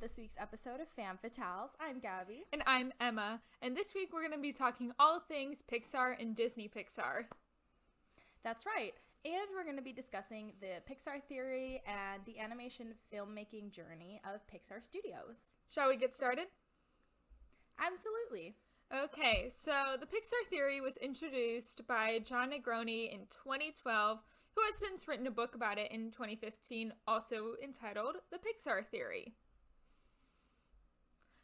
this week's episode of Femme Fatales. I'm Gabby. And I'm Emma. And this week we're going to be talking all things Pixar and Disney Pixar. That's right. And we're going to be discussing the Pixar theory and the animation filmmaking journey of Pixar Studios. Shall we get started? Absolutely. Okay, so the Pixar theory was introduced by John Negroni in 2012, who has since written a book about it in 2015, also entitled The Pixar Theory.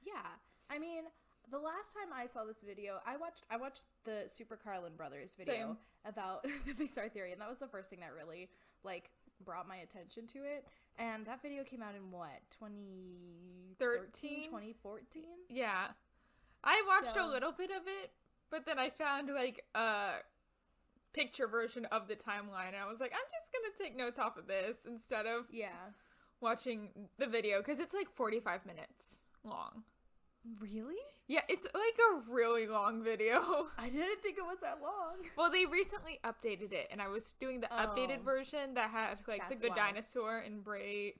Yeah, I mean, the last time I saw this video, I watched the Super Carlin Brothers video about the Pixar theory, and that was the first thing that really, brought my attention to it. And that video came out in, 2013? 2014? Yeah. I watched a little bit of it, but then I found, a picture version of the timeline, and I was like, I'm just gonna take notes off of this instead of watching the video, because it's 45 minutes long. Really? Yeah, it's a really long video. I didn't think it was that long. Well, they recently updated it, and I was doing the updated version that had the Good Dinosaur and Brave.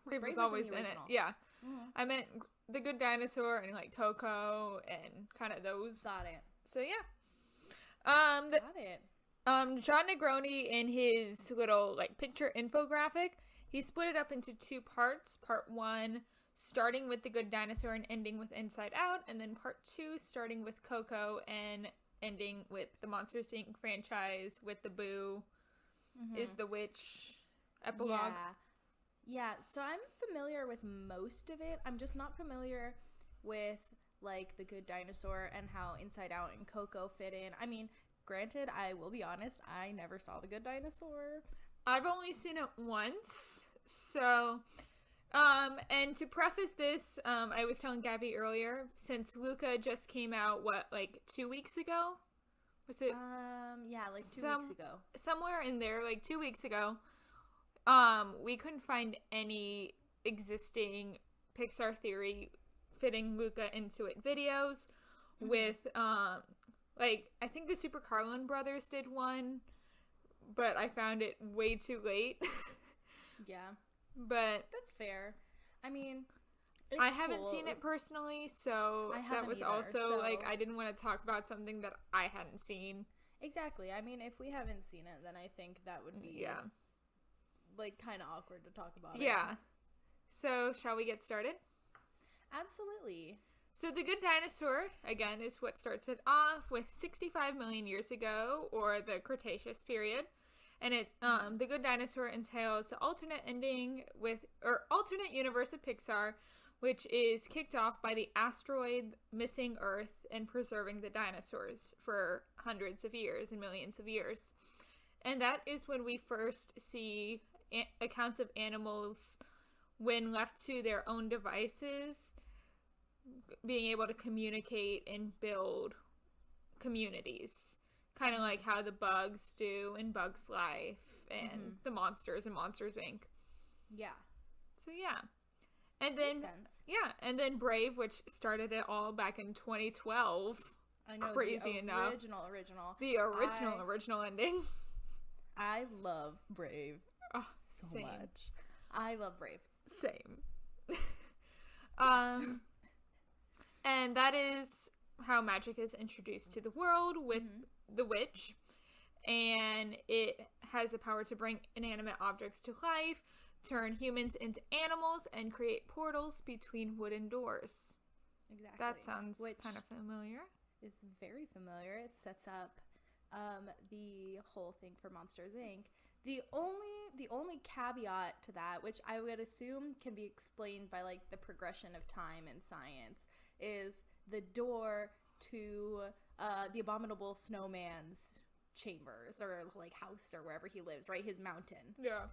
Brave was always in it. Yeah. Mm-hmm. I meant the Good Dinosaur and Coco and kind of those. Got it. So yeah. Got it. John Negroni, in his little picture infographic, he split it up into two parts. Part 1 starting with the Good Dinosaur and ending with Inside Out, and then part 2 starting with Coco and ending with the Monsters Inc. franchise with the Boo is the Witch epilogue. Yeah, so I'm familiar with most of it. I'm just not familiar with the Good Dinosaur and how Inside Out and Coco fit in. I mean, granted, I will be honest, I never saw the Good Dinosaur. I've only seen it once, so and to preface this, I was telling Gabby earlier, since Luca just came out, 2 weeks ago? Was it? Yeah, 2 weeks ago. Somewhere in there, 2 weeks ago, we couldn't find any existing Pixar theory fitting Luca into it videos with, I think the Super Carlin Brothers did one, but I found it way too late. Yeah. But that's fair. I mean, I haven't seen it personally, so that was also I didn't want to talk about something that I hadn't seen. Exactly. I mean, if we haven't seen it, then I think that would be kind of awkward to talk about. Yeah. So, shall we get started? Absolutely. So, the Good Dinosaur, again, is what starts it off with 65 million years ago, or the Cretaceous period. And the Good Dinosaur entails the alternate alternate universe of Pixar, which is kicked off by the asteroid missing Earth and preserving the dinosaurs for hundreds of years and millions of years. And that is when we first see accounts of animals, when left to their own devices, being able to communicate and build communities. Kind of like how the bugs do in Bugs Life and the monsters in Monsters Inc. Yeah. So yeah. And then makes sense. Yeah, and then Brave, which started it all back in 2012. I know, crazy enough. The original ending. I love Brave so same. much. I love Brave. Same. And that is how magic is introduced to the world with the witch, and it has the power to bring inanimate objects to life, turn humans into animals, and create portals between wooden doors. Exactly. That sounds kind of familiar. It's very familiar. It sets up the whole thing for Monsters Inc. The only caveat to that, which I would assume can be explained by the progression of time and science, is the door to the Abominable Snowman's chambers or house or wherever he lives, right? His mountain. Yeah.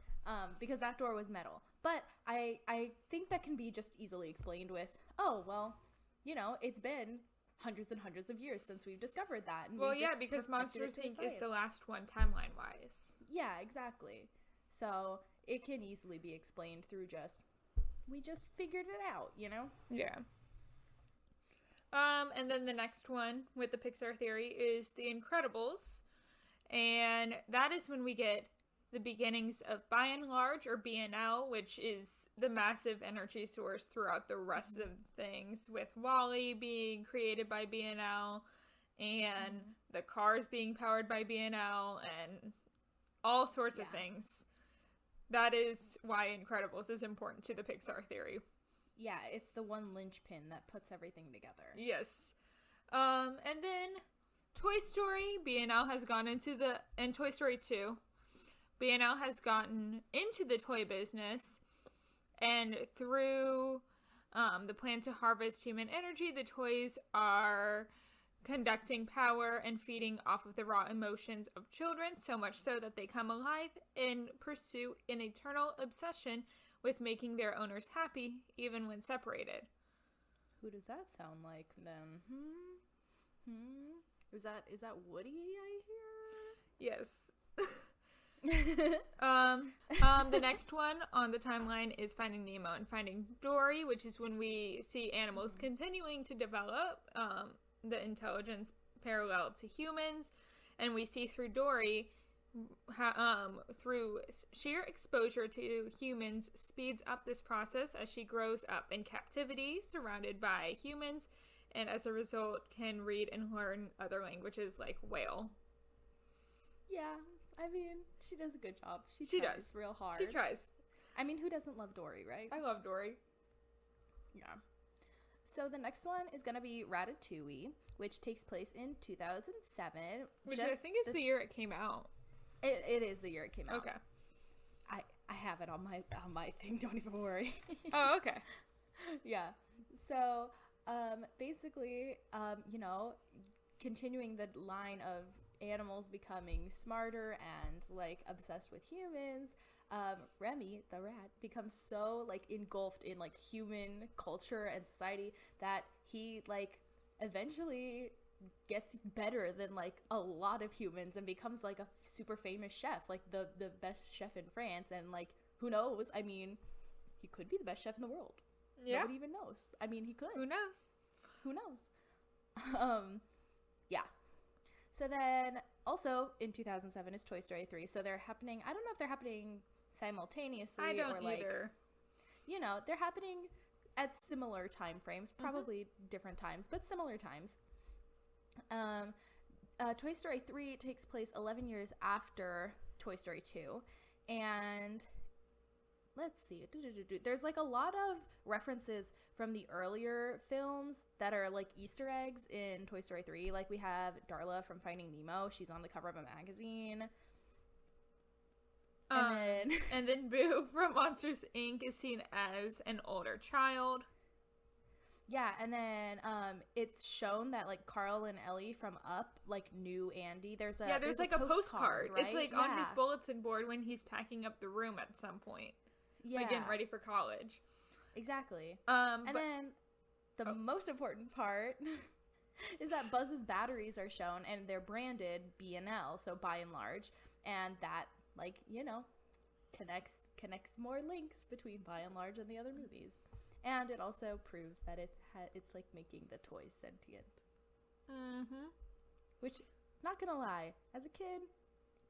Because that door was metal. But I think that can be just easily explained with, it's been hundreds and hundreds of years since we've discovered that. And because Monsters Inc. is the last one timeline-wise. Yeah, exactly. So it can easily be explained through we just figured it out, Yeah. And then the next one with the Pixar theory is The Incredibles. And that is when we get the beginnings of By and Large, or BNL, which is the massive energy source throughout the rest of things, with Wall-E being created by BNL, and the cars being powered by BNL, and all sorts of things. That is why Incredibles is important to the Pixar theory. Yeah, it's the one linchpin that puts everything together. Yes. And then Toy Story, BNL has gone into and Toy Story 2, BNL has gotten into the toy business, and through the plan to harvest human energy, the toys are conducting power and feeding off of the raw emotions of children, so much so that they come alive and pursue an eternal obsession with making their owners happy, even when separated. Who does that sound like then? Is that Woody I hear? Yes. The next one on the timeline is Finding Nemo and Finding Dory, which is when we see animals continuing to develop the intelligence parallel to humans, and we see through Dory through sheer exposure to humans speeds up this process as she grows up in captivity surrounded by humans, and as a result can read and learn other languages like whale. Yeah, I mean, she does a good job. She tries real hard. She tries. I mean, who doesn't love Dory, right? I love Dory. Yeah. So the next one is going to be Ratatouille, which takes place in 2007. Which I think is the year it came out. It is the year it came out. Okay. I have it on my thing. Don't even worry. Oh, okay. Yeah. So basically, continuing the line of animals becoming smarter and like obsessed with humans, Remy the rat becomes so like engulfed in like human culture and society that he like eventually gets better than like a lot of humans and becomes like a super famous chef, like the best chef in France, and like who knows, I mean, he could be the best chef in the world. Yeah. Nobody even knows. I mean, he could. Who knows? Yeah. So then also in 2007 is Toy Story 3. So they're happening, I don't know if they're happening simultaneously. I don't or like, either. They're happening at similar time frames, probably different times, but similar times. Toy Story 3 takes place 11 years after Toy Story 2, and let's see, there's like a lot of references from the earlier films that are like Easter eggs in Toy Story 3. Like we have Darla from Finding Nemo, she's on the cover of a magazine. And then Boo from Monsters, Inc. is seen as an older child. Yeah, and then it's shown that like Carl and Ellie from Up like knew Andy. There's like a postcard, right? It's like on his Yeah. bulletin board when he's packing up the room at some point. Yeah, Like getting ready for college. exactly. Then Then the most important part is that Buzz's batteries are shown and they're branded B&L, so By and Large, and that like connects more links between By and Large and the other movies. And it also proves that it's like making the toys sentient. Which, not gonna lie, as a kid,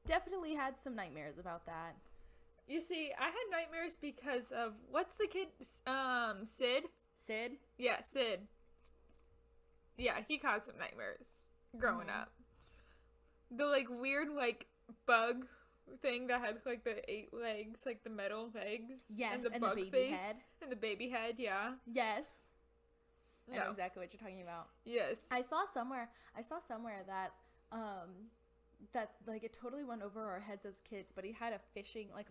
definitely had some nightmares about that. you see, I had nightmares because of what's the kid? Sid. Sid? Yeah, Sid. Yeah, he caused some nightmares growing up. The like weird like bug thing that had like the 8 legs, like the metal legs, Yes, and the and bug the baby face head. and the baby head. Yeah. Yes. I know No. exactly what you're talking about. Yes. I saw somewhere that that like it totally went over our heads as kids, but he had a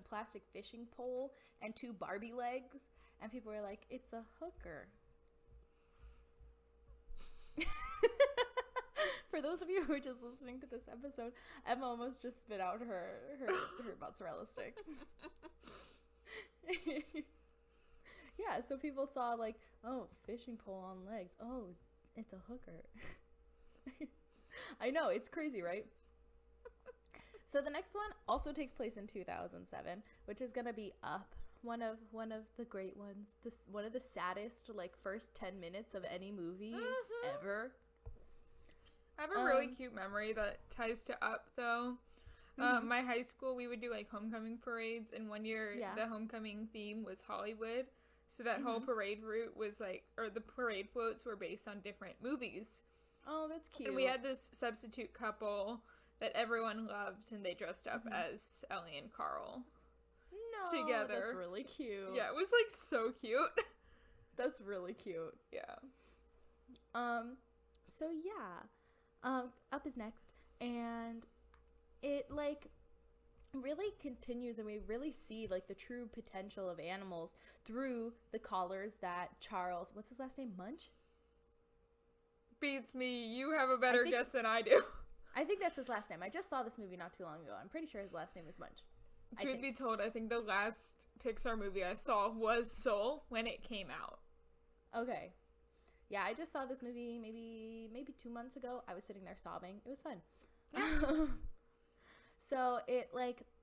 plastic fishing pole and 2 Barbie legs, and people were like, it's a hooker. For those of you who are just listening to this episode, Emma almost just spit out her mozzarella stick. Yeah, so people saw like, oh, fishing pole on legs. Oh, it's a hooker. I know, it's crazy, right? So the next one also takes place in 2007, which is gonna be Up. One of the great ones. One of the saddest like first 10 minutes of any movie ever. I have a really cute memory that ties to Up, though. My high school, we would do like homecoming parades, and one year the homecoming theme was Hollywood. So that whole parade route was like, or the parade floats were based on different movies. Oh, that's cute. And we had this substitute couple that everyone loved, and they dressed up as Ellie and Carl. No, together. That's really cute. Yeah, it was like so cute. That's really cute. Yeah. So yeah. Up is next, and it like really continues, and we really see like the true potential of animals through the collars that Charles, what's his last name, Munch? Beats me. You have a better guess than I do. I think that's his last name. I just saw this movie not too long ago. I'm pretty sure his last name is Munch. Truth be told, I think the last Pixar movie I saw was Soul when it came out. Okay. Yeah, I just saw this movie maybe 2 months ago. I was sitting there sobbing. It was fun. So it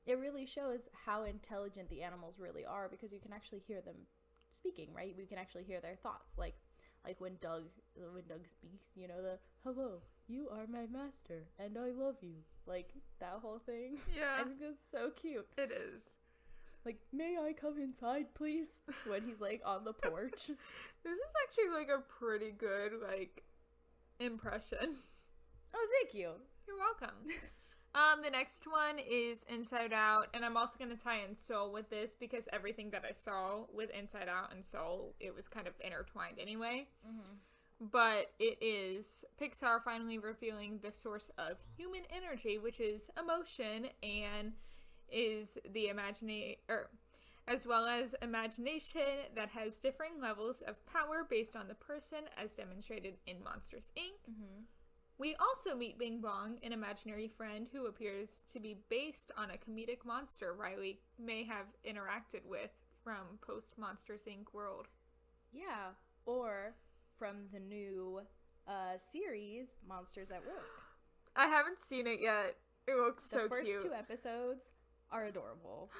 really shows how intelligent the animals really are, because you can actually hear them speaking, right? We can actually hear their thoughts. Like when Doug speaks, you know, the hello, you are my master and I love you. Like that whole thing. Yeah. I think that's so cute. It is. Like, may I come inside, please? When he's like on the porch. This is actually like a pretty good like impression. Oh, thank you. You're welcome. The next one is Inside Out, and I'm also going to tie in Soul with this because everything that I saw with Inside Out and Soul, it was kind of intertwined anyway. But it is Pixar finally revealing the source of human energy, which is emotion, and is the as well as imagination that has differing levels of power based on the person, as demonstrated in Monsters, Inc. We also meet Bing Bong, an imaginary friend who appears to be based on a comedic monster Riley may have interacted with from post-Monsters, Inc. world. Yeah, or from the new series, Monsters at Work. I haven't seen it yet. It looks so cute. The first 2 episodes are adorable.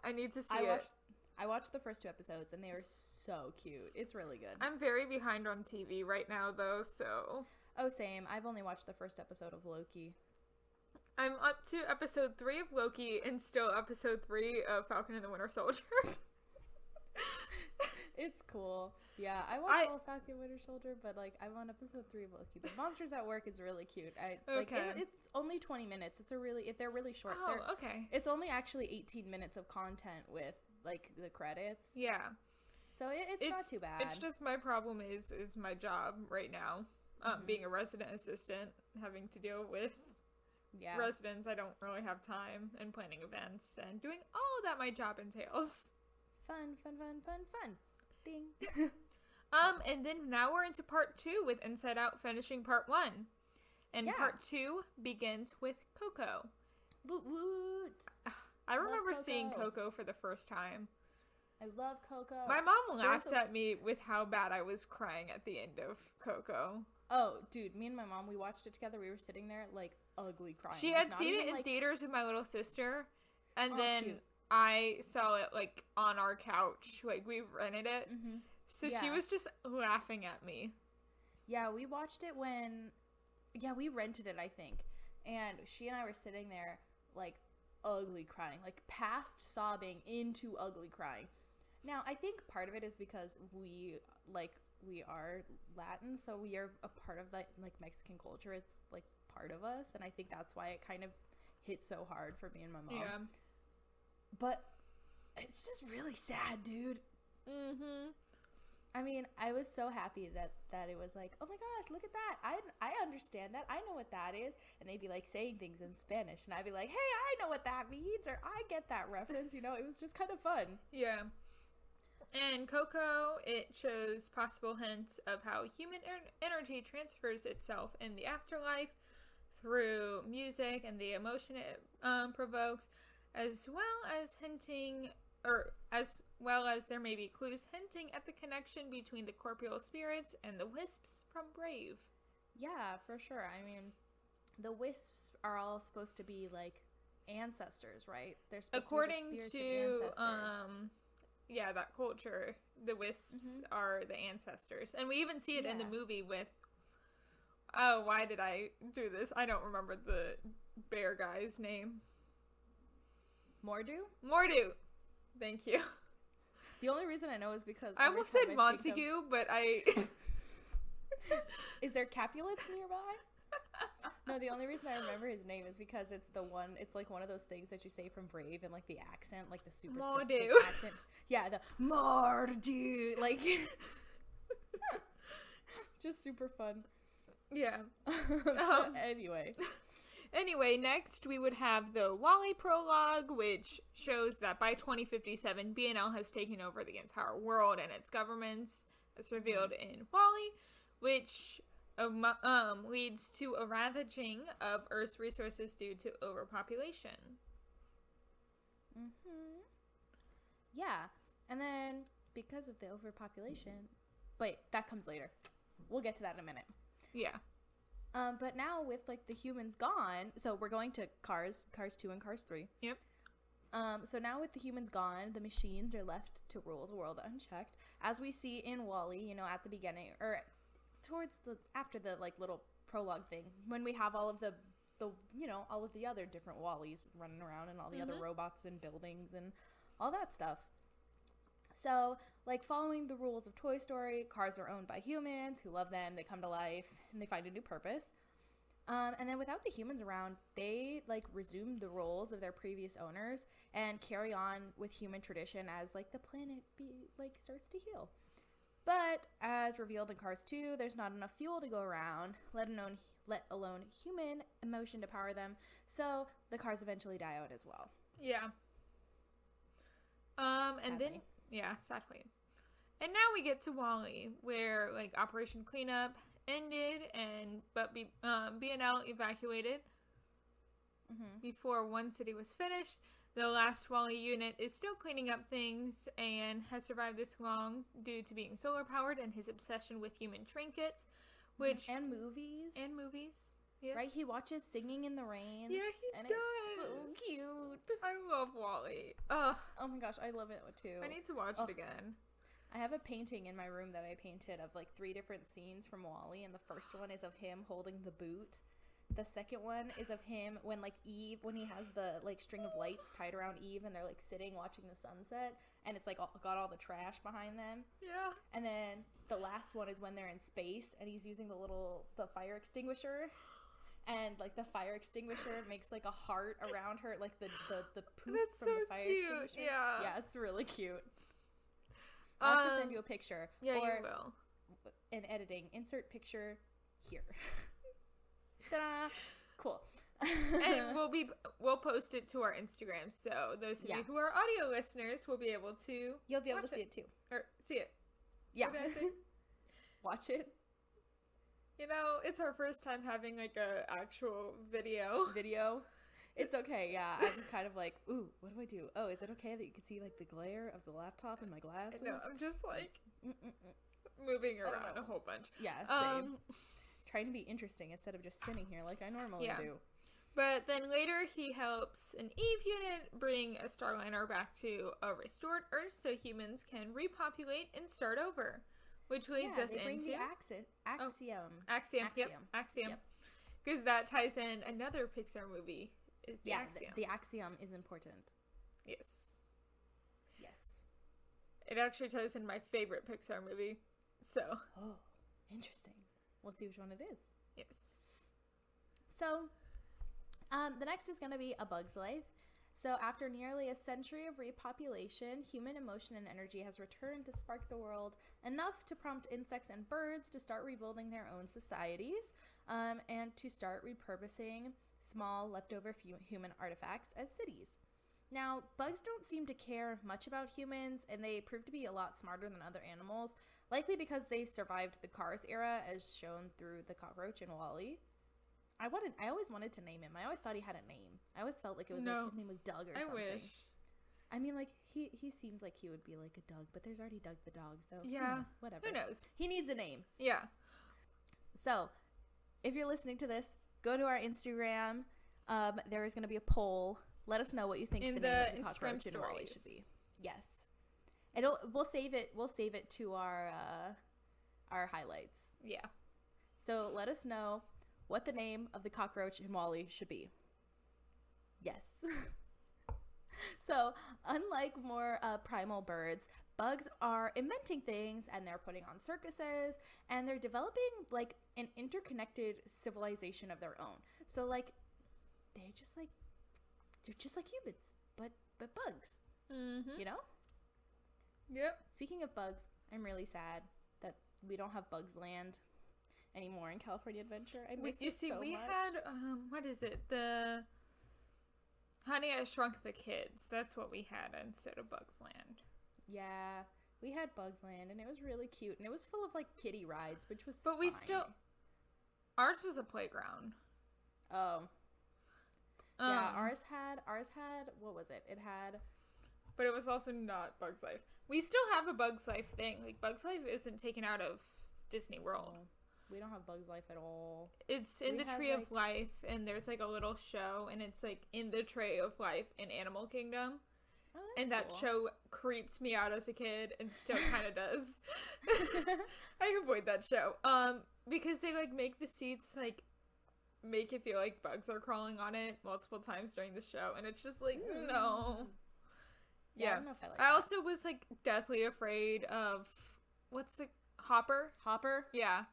I need to see it. I watched the first 2 episodes, and they are so cute. It's really good. I'm very behind on TV right now, though, so... Oh, same. I've only watched the first episode of Loki. I'm up to episode 3 of Loki and still episode 3 of Falcon and the Winter Soldier. It's cool. Yeah, I watched all Falcon Winter Soldier, but like I'm on episode 3 of Loki. The Monsters at Work is really cute. It's only 20 minutes. They're really short. Oh, okay. It's only actually 18 minutes of content with like the credits. Yeah. So it's not too bad. It's just my problem is my job right now. Being a resident assistant, having to deal with residents, I don't really have time, and planning events and doing all that my job entails. Fun. Ding. And then now we're into part 2 with Inside Out finishing part 1. And part 2 begins with Coco. Woot woot. I remember seeing Coco for the first time. I love Coco. My mom laughed at me with how bad I was crying at the end of Coco. Oh, dude, me and my mom, we watched it together. We were sitting there, like, ugly crying. She had seen it in theaters with my little sister, and then cute. I saw it, like, on our couch. Like, we rented it. So she was just laughing at me. Yeah, we watched it when... Yeah, we rented it, I think. And she and I were sitting there, like, ugly crying. Like, past sobbing into ugly crying. Now, I think part of it is because we are Latin, so we are a part of that, like, Mexican culture. It's, like, part of us, and I think that's why it kind of hit so hard for me and my mom. Yeah. But it's just really sad, dude. I mean, I was so happy that it was like, oh my gosh, look at that. I understand that. I know what that is. And they'd be, like, saying things in Spanish, and I'd be like, hey, I know what that means, or I get that reference, you know? It was just kind of fun. Yeah. And Coco, it shows possible hints of how human energy transfers itself in the afterlife through music and the emotion it provokes, as well as there may be clues hinting at the connection between the corporeal spirits and the wisps from Brave. Yeah, for sure. I mean, the wisps are all supposed to be, like, ancestors, right? They're supposed according to be the spirits to of ancestors. Yeah, that culture, the wisps are the ancestors. And we even see it in the movie with, why did I do this? I don't remember the bear guy's name. Mordu. Thank you. The only reason I know is because I almost said Montague, but I... Is there Capulets nearby? No, the only reason I remember his name is because it's like one of those things that you say from Brave and like the accent, like the super Mordu. accent. Yeah, the Mordu. Like, just super fun. Yeah. So, anyway. Anyway, next we would have the WALL-E prologue, which shows that by 2057, BNL has taken over the entire world and its governments, as revealed in WALL-E, which leads to a ravaging of Earth's resources due to overpopulation. Mm-hmm. Yeah, and then because of the overpopulation... Wait, that comes later. We'll get to that in a minute. Yeah. But now with, like, the humans gone... So we're going to Cars 2 and Cars 3. Yep. So now with the humans gone, the machines are left to rule the world unchecked. As we see in WALL-E, you know, at the beginning... Or after the, like, little prologue thing. When we have all of the you know, all of the other different WALL-Es running around and all the other robots and buildings and all that stuff. So, like, following the rules of Toy Story, cars are owned by humans who love them, they come to life, and they find a new purpose. And then without the humans around, they, like, resume the roles of their previous owners and carry on with human tradition as, like, the planet, starts to heal. But, as revealed in Cars 2, there's not enough fuel to go around, let alone human emotion to power them, so the cars eventually die out as well. Yeah. And Sadly. then... Yeah, sadly. And now we get to WALL-E, where, like, Operation Cleanup ended, but BNL evacuated before one city was finished. The last WALL-E unit is still cleaning up things and has survived this long due to being solar-powered and his obsession with human trinkets, which... And movies. Yes. Right? He watches Singing in the Rain. Yeah, he and does. It's so cute. I love WALL-E. Ugh. Oh my gosh, I love it too. I need to watch it again. I have a painting in my room that I painted of like 3 different scenes from WALL-E, and the first one is of him holding the boot. The second one is of him when like Eve, when he has the like string of lights tied around Eve and they're like sitting watching the sunset, and it's like got all the trash behind them. Yeah. And then the last one is when they're in space and he's using the fire extinguisher. And, like, the fire extinguisher makes, like, a heart around her, like, the poop That's from so the fire cute. extinguisher. Yeah. Yeah, it's really cute. I'll have to send you a picture. Yeah, or, you will. In editing, insert picture here. Ta-da! Cool. And we'll post it to our Instagram, so those of you who are audio listeners will be able to... You'll be able to see it, too. Or see it. Yeah. What did I say? Watch it. You know, it's our first time having, like, a actual video. It's okay, yeah. I'm kind of like, ooh, what do I do? Oh, is it okay that you can see, like, the glare of the laptop and my glasses? No, I'm just, like, moving around a whole bunch. Yeah, same. Trying to be interesting instead of just sitting here like I normally do. But then later he helps an Eve unit bring a Starliner back to a restored Earth so humans can repopulate and start over. Which leads us into the Axiom. Axiom. Yep. Axiom. Because that ties in another Pixar movie. Is the Axiom. The Axiom is important. Yes. Yes. It actually ties in my favorite Pixar movie. So. Oh, interesting. We'll see which one it is. Yes. So, the next is going to be A Bug's Life. So after nearly a century of repopulation, human emotion and energy has returned to spark the world enough to prompt insects and birds to start rebuilding their own societies and to start repurposing small leftover human artifacts as cities. Now, bugs don't seem to care much about humans, and they prove to be a lot smarter than other animals, likely because they've survived the Cars era as shown through the cockroach in WALL-E. I always wanted to name him. I always thought he had a name. I always felt like it was like his name was Doug or something. I wish. I mean, like, he seems like he would be like a Doug, but there's already Doug the dog, so yeah, who knows? Whatever. Who knows? He needs a name. Yeah. So, if you're listening to this, go to our Instagram. There is going to be a poll. Let us know what you think the name of the cockroach in WALL-E should be. Yes. We'll save it to our highlights. Yeah. So let us know what the name of the cockroach in WALL-E should be. Yes. So, unlike more primal birds, bugs are inventing things and they're putting on circuses and they're developing like an interconnected civilization of their own. So, like, they're just like humans, but bugs. Mm-hmm. You know? Yep. Speaking of bugs, I'm really sad that we don't have Bugs Land anymore in California Adventure. I miss it so much. Had what is it? The Honey, I Shrunk the Kids. That's what we had instead of Bugs Land. Yeah, we had Bugs Land, and it was really cute, and it was full of like kiddie rides, which was. But we still. Ours was a playground. Oh. Yeah, ours had what was it? It had. But it was also not Bugs Life. We still have a Bugs Life thing. Like, Bugs Life isn't taken out of Disney World. Oh, we don't have Bugs Life at all. It's in the Tree of Life, and there's, like, a little show, and it's, like, in the Tree of Life in Animal Kingdom. Oh, that's and that cool. show creeped me out as a kid, and still kind of does. I avoid that show. Because they, like, make the seats, like, make it feel like bugs are crawling on it multiple times during the show, and it's just like, no. Yeah, I don't know if I like I also was like deathly afraid of what's the Hopper? Yeah.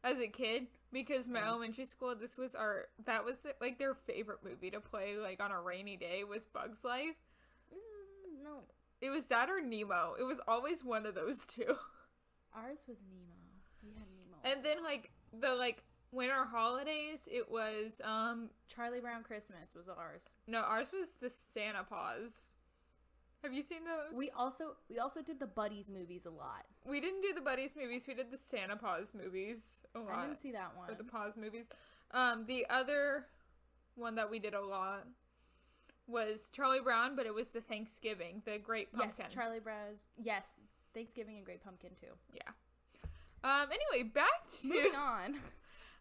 As a kid, because my elementary school, that was like their favorite movie to play like on a rainy day was Bugs Life. No. It was that or Nemo. It was always one of those two. Ours was Nemo. We had Nemo. And then like the winter holidays, it was Charlie Brown Christmas was ours. No, ours was the Santa Paws. Have you seen those? We also did the Buddies movies a lot. We didn't do the Buddies movies. We did the Santa Paws movies a lot. I didn't see that one. Or the Paws movies. The other one that we did a lot was Charlie Brown, but it was the Thanksgiving, the Great Pumpkin. Yes, Charlie Brown's. Yes, Thanksgiving and Great Pumpkin too. Yeah. Anyway, back to moving on.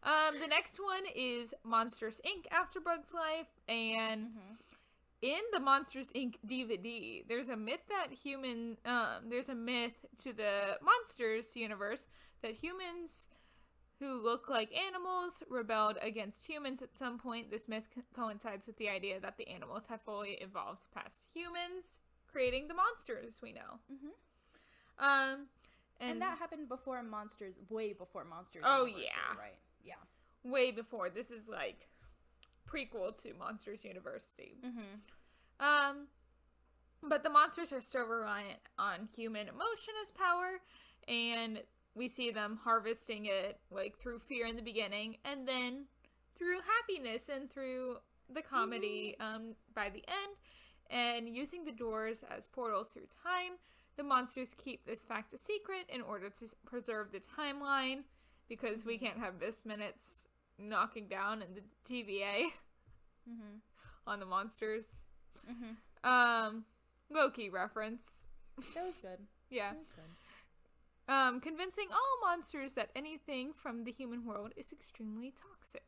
The next one is Monsters Inc. After Bugs Life, and in the Monsters Inc. DVD, there's a myth to the Monsters universe that humans who look like animals rebelled against humans at some point. This myth coincides with the idea that the animals have fully evolved past humans, creating the monsters we know. And that happened before Monsters, way before Monsters. Oh, University, yeah. Right. Yeah. Way before. This is like prequel to Monsters University. But the monsters are still reliant on human emotion as power, and we see them harvesting it like through fear in the beginning, and then through happiness and through the comedy by the end, and using the doors as portals through time. The monsters keep this fact a secret in order to preserve the timeline, because we can't have Bis Minutes knocking down in the TVA on the monsters. Loki reference. That was good. Yeah. That was good. Convincing all monsters that anything from the human world is extremely toxic.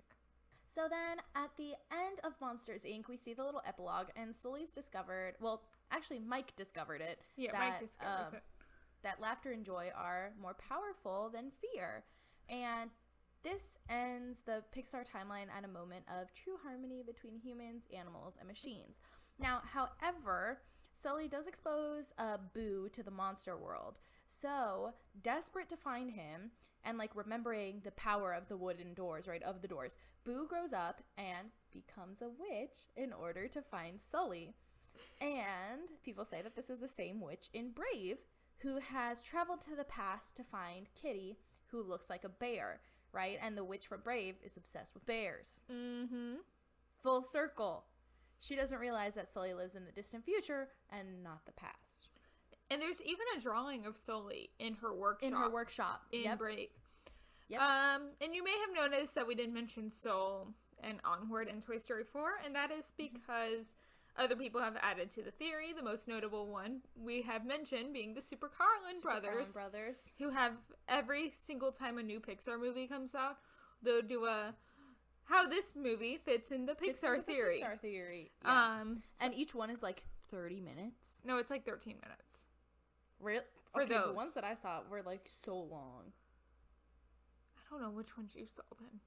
So then, at the end of Monsters, Inc., we see the little epilogue, and Sully's discovered, well, actually, Mike discovered it. Yeah, Mike discovers it. That laughter and joy are more powerful than fear. And this ends the Pixar timeline at a moment of true harmony between humans, animals, and machines. Now, however, Sully does expose Boo to the monster world. So, desperate to find him, and like remembering the power of the wooden doors, right, of the doors, Boo grows up and becomes a witch in order to find Sully. And people say that this is the same witch in Brave, who has traveled to the past to find Kitty, who looks like a bear, right? And the witch from Brave is obsessed with bears. Full circle. She doesn't realize that Sully lives in the distant future and not the past. And there's even a drawing of Sully in her workshop. In Brave. Yep. And you may have noticed that we didn't mention Soul and Onward in Toy Story 4, and that is because other people have added to the theory. The most notable one we have mentioned being the Super Carlin brothers, who have every single time a new Pixar movie comes out, they'll do how this movie fits in the Pixar theory. Pixar theory. Yeah. And each one is like 30 minutes. No, it's like 13 minutes. Really? For those. The ones that I saw were like so long. I don't know which ones you saw then.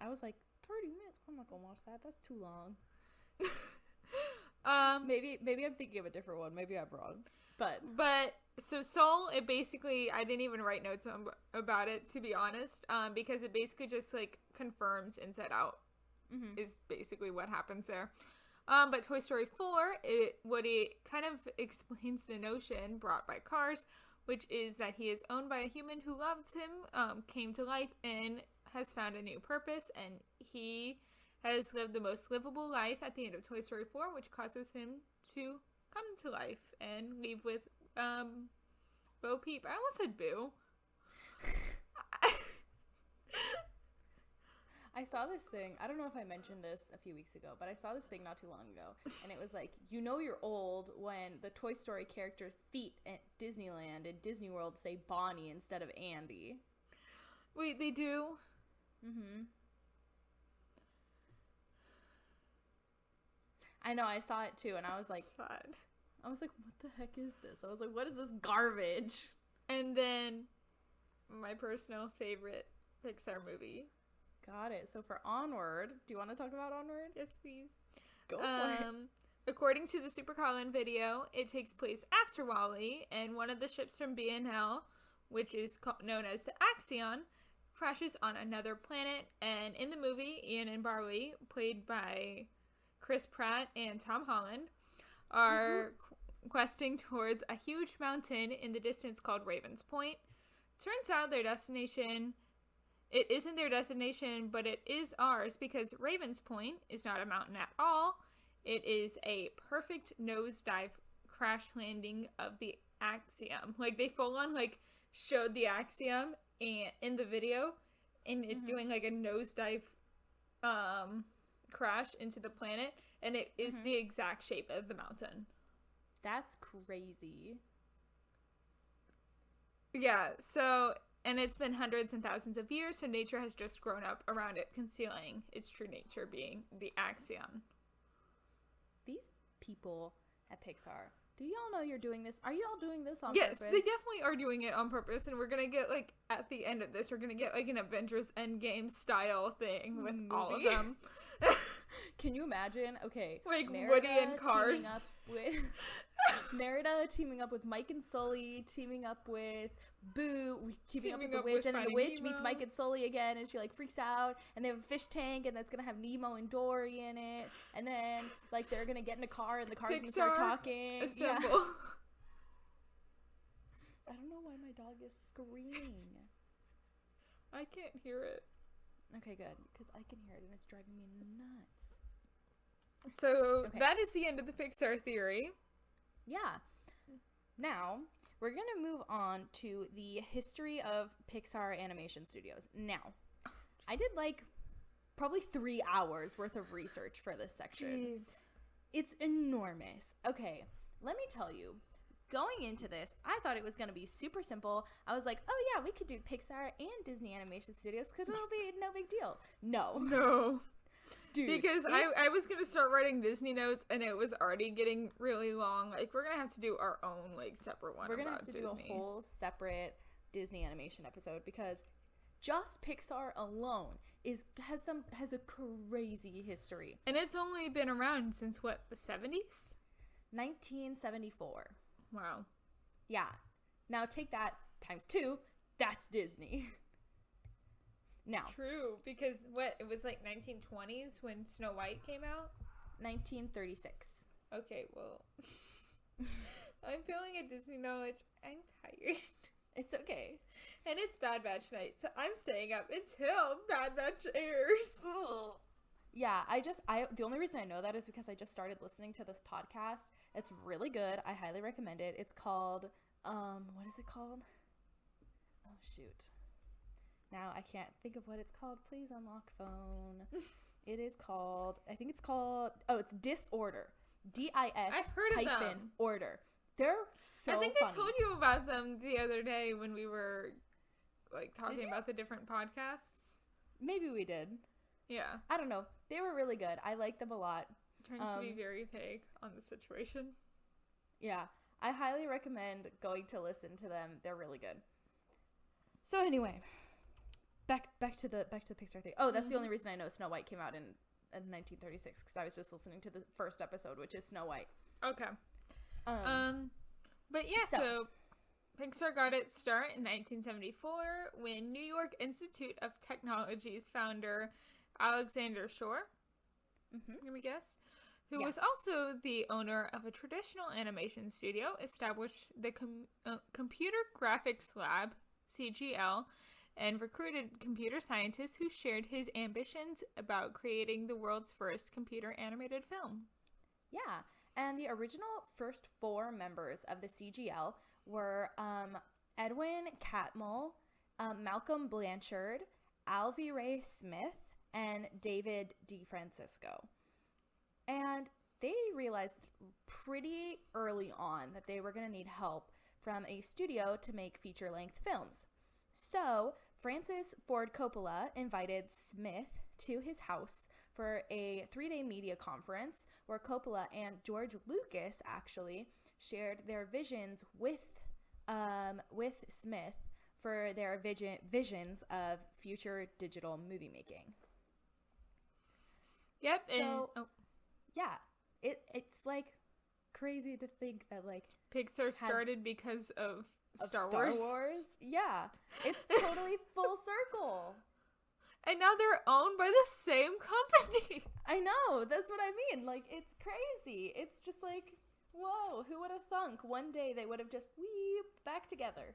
I was like, 30 minutes? I'm not gonna watch that. That's too long. Maybe I'm thinking of a different one. Maybe I'm wrong. But so Soul, it basically, I didn't even write notes about it, to be honest, because it basically just like confirms Inside Out is basically what happens there. But Toy Story 4, it kind of explains the notion brought by Cars, which is that he is owned by a human who loved him, came to life, and has found a new purpose, and he has lived the most livable life at the end of Toy Story 4, which causes him to come to life and leave with Bo Peep. I almost said Boo. I saw this thing. I don't know if I mentioned this a few weeks ago, but I saw this thing not too long ago, and it was like, you know you're old when the Toy Story characters' feet at Disneyland and Disney World say Bonnie instead of Andy. Wait, they do? Mm-hmm. I know, I saw it too, and I was like, sad. I was like, what the heck is this? I was like, what is this garbage? And then my personal favorite Pixar movie. Got it. So for Onward, do you want to talk about Onward? Yes, please. Go for it. According to the Super Carlin video, it takes place after WALL-E, and one of the ships from BNL, which is known as the Axion, crashes on another planet. And in the movie, Ian and Barley, played by Chris Pratt and Tom Holland, are questing towards a huge mountain in the distance called Raven's Point. Turns out their destination, it isn't their destination, but it is ours, because Raven's Point is not a mountain at all. It is a perfect nosedive crash landing of the Axiom. Like, they full on, like, showed the Axiom in the video, and it doing, like, a nosedive crash into the planet, and it is the exact shape of the mountain. That's crazy. Yeah, so, and it's been hundreds and thousands of years, so nature has just grown up around it, concealing its true nature, being the Axion. These people at Pixar, do y'all know you're doing this? Are y'all doing this on purpose? Yes, they definitely are doing it on purpose, and we're gonna get, like, at the end of this, we're gonna get, like, an Avengers Endgame style thing with all of them. Can you imagine? Okay, like Merida Woody and Cars. Merida teaming up with Mike and Sully, teaming up with Boo, teaming up with the witch, and then the witch meets Mike and Sully again, and she like freaks out, and they have a fish tank, and that's gonna have Nemo and Dory in it, and then like they're gonna get in a car, and the car's gonna start talking. Assemble. Yeah. I don't know why my dog is screaming. I can't hear it. Okay, good, because I can hear it, and it's driving me nuts. So that is the end of the Pixar theory. Yeah. Now, we're going to move on to the history of Pixar Animation Studios. Now, I did like probably 3 hours worth of research for this section. Jeez. It's enormous. Okay, let me tell you. Going into this, I thought it was going to be super simple. I was like, oh yeah, we could do Pixar and Disney Animation Studios because it'll be no big deal. No. Dude, because I was going to start writing Disney notes, and it was already getting really long. Like, we're going to have to do our own, like, separate one. We're going to have to Disney. do a whole separate Disney animation episode, because just Pixar alone has a crazy history. And it's only been around since, what, the 70s? 1974. Wow. Yeah. Now take that times 2. That's Disney. Now. True, because it was like 1920s when Snow White came out? 1936. Okay, well, I'm feeling a Disney knowledge. I'm tired. It's okay. And it's Bad Batch night, so I'm staying up until Bad Batch airs. Ugh. Yeah, the only reason I know that is because I just started listening to this podcast. It's really good. I highly recommend it. It's called, what is it called? Oh, shoot. Now I can't think of what it's called. Please unlock phone. It is called, it's Disorder. D-I-S I've heard of them. Order. They're so I think funny. I told you about them the other day when we were, like, talking about the different podcasts. Maybe we did. Yeah. I don't know. They were really good. I liked them a lot. I'm trying to be very vague on the situation. Yeah. I highly recommend going to listen to them. They're really good. So anyway, back to the Pixar thing. Oh, that's the only reason I know Snow White came out in 1936 because I was just listening to the first episode, which is Snow White. Okay. But yeah, so Pixar got its start in 1974 when New York Institute of Technology's founder Alexander Shore, let me guess, who was also the owner of a traditional animation studio, established the Computer Graphics Lab, CGL, and recruited computer scientists who shared his ambitions about creating the world's first computer animated film. Yeah, and the original first 4 members of the CGL were Edwin Catmull, Malcolm Blanchard, Alvy Ray Smith, and David DeFrancisco. And they realized pretty early on that they were going to need help from a studio to make feature-length films. So Francis Ford Coppola invited Smith to his house for a 3-day media conference where Coppola and George Lucas actually shared their visions with Smith for their visions of future digital movie making. Yep. So, yeah, it's like crazy to think that like Pixar started because of Star Wars. Yeah, it's totally full circle. And now they're owned by the same company. I know, that's what I mean. Like, it's crazy. It's just like, whoa, who would have thunk one day they would have just back together.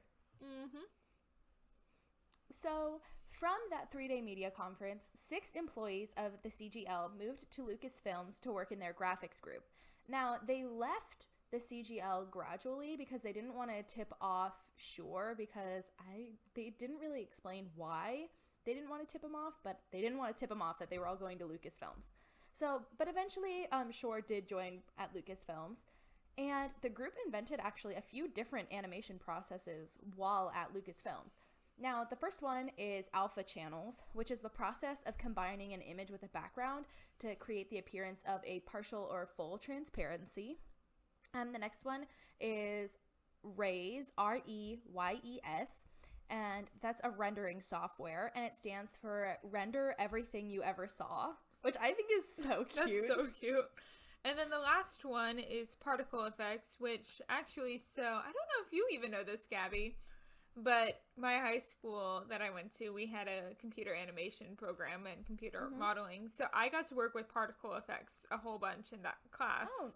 So from that 3-day media conference, 6 employees of the CGL moved to Lucasfilms to work in their graphics group. Now, they left the CGL gradually because they didn't want to tip off Shore because they didn't really explain why they didn't want to tip him off, but they didn't want to tip him off that they were all going to Lucasfilms. So, but eventually Shore did join at Lucasfilms, and the group invented actually a few different animation processes while at Lucasfilms. Now, the first one is alpha channels, which is the process of combining an image with a background to create the appearance of a partial or full transparency. The next one is REYES, REYES, and that's a rendering software, and it stands for Render Everything You Ever Saw, which I think is so cute. That's so cute. And then the last one is particle effects, which actually, so I don't know if you even know this, Gabby, but my high school that I went to, we had a computer animation program and computer modeling. So I got to work with particle effects a whole bunch in that class. Oh,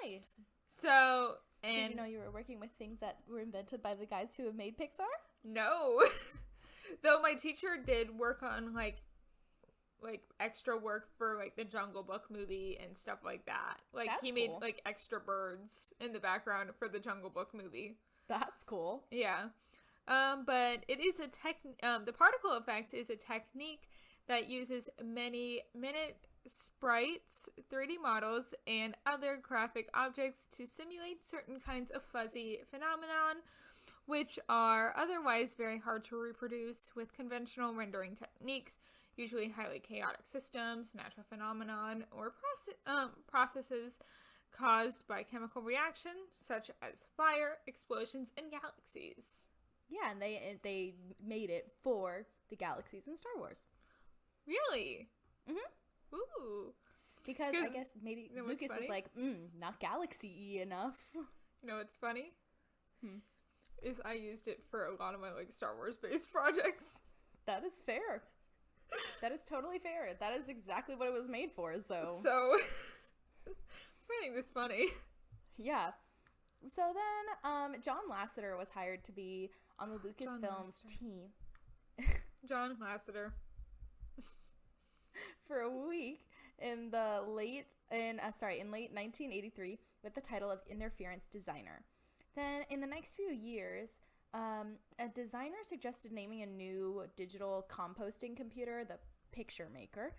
nice. So, and did you know you were working with things that were invented by the guys who have made Pixar? No. Though my teacher did work on like extra work for like the Jungle Book movie and stuff like that. Like That's he made cool. like extra birds in the background for the Jungle Book movie. That's cool. Yeah. But it is the particle effect is a technique that uses many minute sprites, 3D models, and other graphic objects to simulate certain kinds of fuzzy phenomenon, which are otherwise very hard to reproduce with conventional rendering techniques, usually highly chaotic systems, natural phenomenon, or processes caused by chemical reaction, such as fire, explosions, and galaxies. Yeah, and they made it for the galaxies in Star Wars. Really? Mm-hmm. Ooh. Because I guess maybe you know what's Lucas funny? was like, not galaxy-y enough. You know what's funny? Is I used it for a lot of my like Star Wars based projects. That is fair. That is totally fair. That is exactly what it was made for, so finding this funny. Yeah. So then John Lasseter was hired to be on the Lucasfilms team. John Lasseter. For a week in late 1983 with the title of interference designer. Then in the next few years, a designer suggested naming a new digital composting computer the Picture Maker.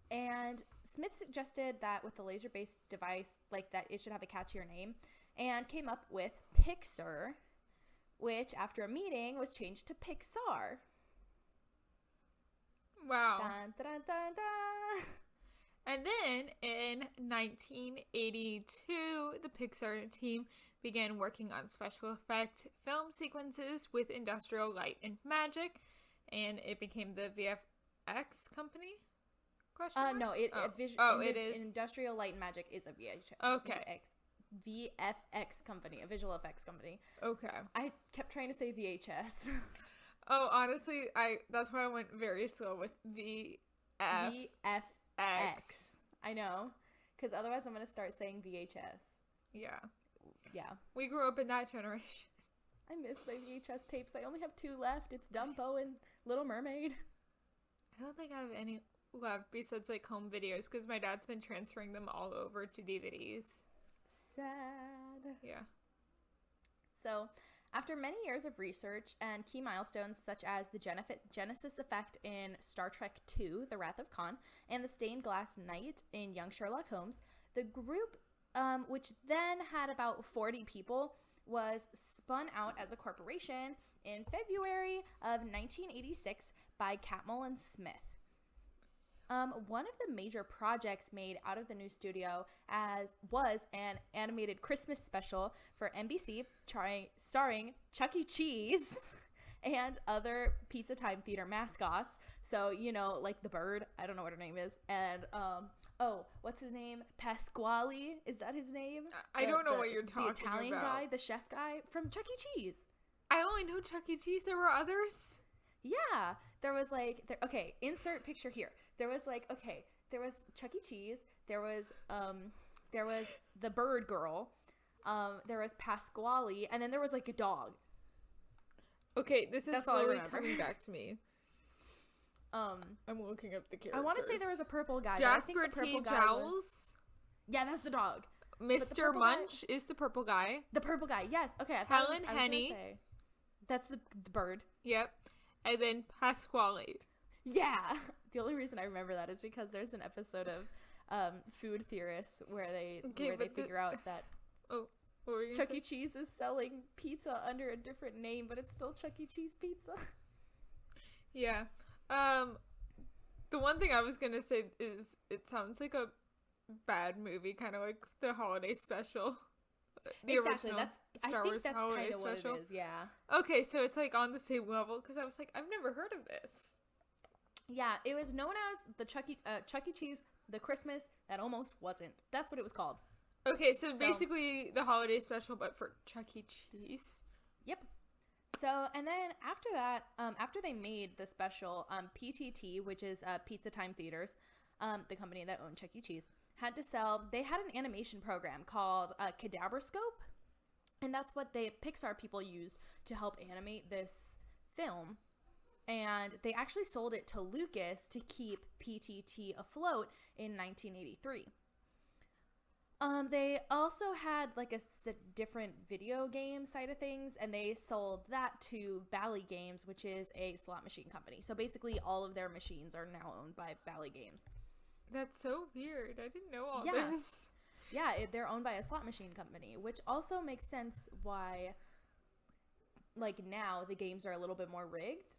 And Smith suggested that with the laser-based device, like that it should have a catchier name, and came up with Pixar, which after a meeting was changed to Pixar. Wow. Dun, dun, dun, dun. And then in 1982, the Pixar team began working on special effect film sequences with Industrial Light and Magic, and it became the VFX company. Question mark? No, it is. Industrial Light and Magic is a VHS. Okay. VFX company, a visual effects company. Okay. I kept trying to say VHS. Oh, honestly, that's why I went very slow with VFX. I know, because otherwise I'm gonna start saying VHS. Yeah. Yeah. We grew up in that generation. I miss my VHS tapes. I only have 2 left. It's Dumbo and Little Mermaid. I don't think I have any left besides like home videos because my dad's been transferring them all over to DVDs. Sad. Yeah. So, after many years of research and key milestones such as the Genesis effect in Star Trek II, The Wrath of Khan, and the stained glass night in Young Sherlock Holmes, the group, which then had about 40 people, was spun out as a corporation in February of 1986 by Catmull and Smith. One of the major projects made out of the new studio was an animated Christmas special for NBC starring Chuck E. Cheese and other Pizza Time Theater mascots. So, like the bird, I don't know what her name is. And, what's his name? Pasquale, is that his name? I don't know what you're talking about. The Italian guy, the chef guy from Chuck E. Cheese. I only know Chuck E. Cheese. There were others? Yeah. There was insert picture here. There was Chuck E. Cheese. There was the bird girl. There was Pasquale, and then there was like a dog. Okay, this is slowly coming back to me. I'm looking up the characters. I want to say there was a purple guy. Jasper T. Jowls. Yeah, that's the dog. Mr. Munch is the purple guy. The purple guy, yes. Okay, Helen Henny. That's the bird. Yep. And then Pasquale. Yeah. The only reason I remember that is because there's an episode of Food Theorists where they figure out that Chuck E. Cheese is selling pizza under a different name, but it's still Chuck E. Cheese pizza. Yeah. The one thing I was gonna say is it sounds like a bad movie, kind of like the holiday special. The original Star Wars holiday special. What it is, yeah. Okay, so it's like on the same level because I was like, I've never heard of this. Yeah, it was known as the Chuck E. Cheese, the Christmas that almost wasn't. That's what it was called. Okay, so basically the holiday special, but for Chuck E. Cheese. Yep. So, and then after that, after they made the special, PTT, which is Pizza Time Theaters, the company that owned Chuck E. Cheese, they had an animation program called Cadaverscope, and that's what Pixar people used to help animate this film. And they actually sold it to Lucas to keep PTT afloat in 1983. They also had like a different video game side of things, and they sold that to Bally Games, which is a slot machine company. So basically all of their machines are now owned by Bally Games. That's so weird. I didn't know all this. Yeah, they're owned by a slot machine company, which also makes sense why, like, now the games are a little bit more rigged.